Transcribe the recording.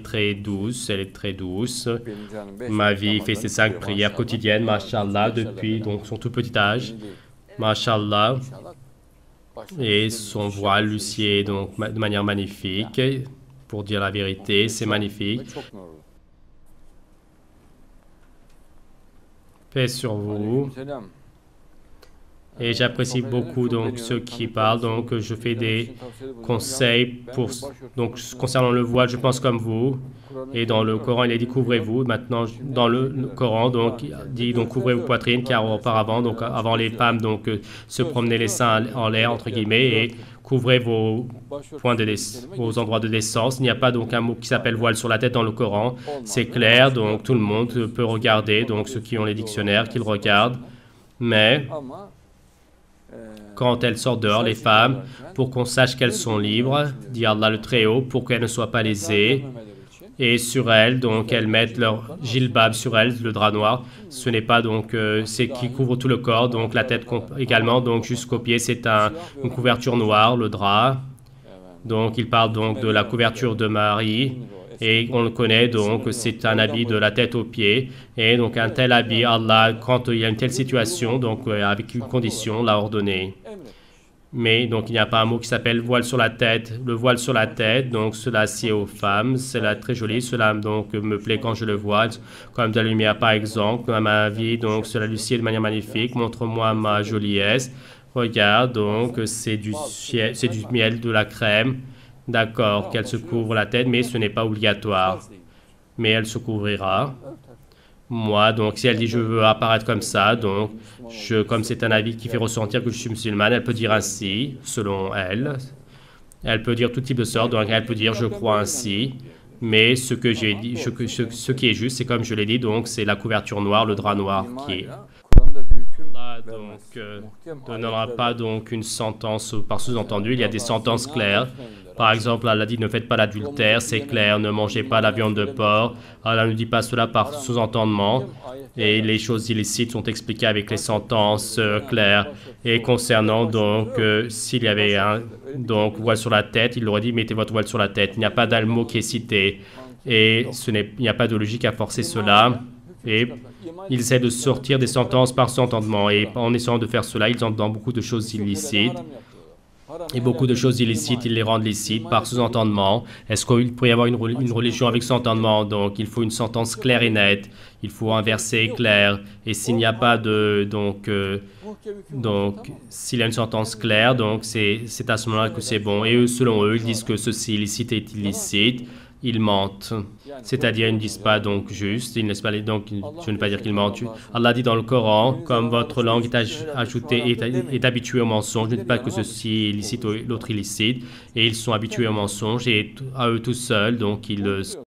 Très douce, elle est très douce. Ma vie fait ses 5 prières quotidiennes, mashallah, depuis donc son tout petit âge, mashallah. Et son voile lucier donc de manière magnifique, pour dire la vérité, c'est magnifique. Paix sur vous. Et j'apprécie beaucoup donc ceux qui parlent. Donc je fais des conseils donc concernant le voile. Je pense comme vous. Et dans le Coran, il est dit couvrez-vous. Maintenant, dans le Coran, donc il dit donc couvrez vos poitrines, car auparavant, donc avant les femmes donc se promenaient les seins en l'air entre guillemets et couvrez vos vos endroits de naissance. Il n'y a pas donc un mot qui s'appelle voile sur la tête dans le Coran. C'est clair, donc tout le monde peut regarder. Donc ceux qui ont les dictionnaires, qu'ils regardent. Mais quand elles sortent dehors, les femmes, pour qu'on sache qu'elles sont libres, dit Allah le Très-Haut, pour qu'elles ne soient pas lésées. Et sur elles, donc, elles mettent leur jilbab sur elles, le drap noir. Ce n'est pas donc, c'est qui couvre tout le corps, donc la tête également, donc jusqu'aux pieds, c'est une couverture noire, le drap. Donc, il parle donc de la couverture de Marie. Et on le connaît, donc c'est un habit de la tête aux pieds. Et donc un tel habit, Allah, quand il y a une telle situation, donc avec une condition, l'a ordonné. Mais donc il n'y a pas un mot qui s'appelle voile sur la tête. Le voile sur la tête, donc cela c'est aux femmes, cela très joli, cela donc me plaît quand je le vois, comme de la lumière par exemple, à ma vie, donc cela lucie de manière magnifique, montre-moi ma joliesse. Regarde, donc c'est du miel, de la crème. D'accord, qu'elle se couvre la tête, mais ce n'est pas obligatoire. Mais elle se couvrira. Moi, donc, si elle dit je veux apparaître comme ça, donc, comme c'est un avis qui fait ressentir que je suis musulmane, elle peut dire ainsi, selon elle. Elle peut dire tout type de sorte, donc elle peut dire je crois ainsi. Mais ce que j'ai dit, ce qui est juste, c'est comme je l'ai dit, donc c'est la couverture noire, le drap noir qui est. Allah donc donnera pas donc une sentence par sous-entendu. Il y a des sentences claires. Par exemple, Allah dit ne faites pas l'adultère, c'est clair, ne mangez pas la viande de porc. Allah ne dit pas cela par sous-entendement. Et les choses illicites sont expliquées avec les sentences claires. Et concernant donc s'il y avait un voile sur la tête, il aurait dit mettez votre voile sur la tête. Il n'y a pas d'un mot qui est cité. Et il n'y a pas de logique à forcer cela. Et ils essaient de sortir des sentences par sous-entendement. Et en essayant de faire cela, ils entrent dans beaucoup de choses illicites. Et beaucoup de choses illicites, ils les rendent licites par sous-entendement. Est-ce qu'il pourrait y avoir une religion avec sous-entendement? Donc, il faut une sentence claire et nette. Il faut un verset clair. Et s'il n'y a pas de... s'il y a une sentence claire, donc c'est à ce moment-là que c'est bon. Et eux, selon eux, ils disent que ceci illicite est illicite. Ils mentent. C'est-à-dire, ils ne disent pas donc juste, ils ne laissent pas donc je ne veux pas dire qu'ils mentent. Allah dit dans le Coran, comme votre langue est habituée au mensonge, ne dites pas que ceci est illicite ou l'autre illicite, et ils sont habitués au mensonge, et à eux tout seuls, donc ils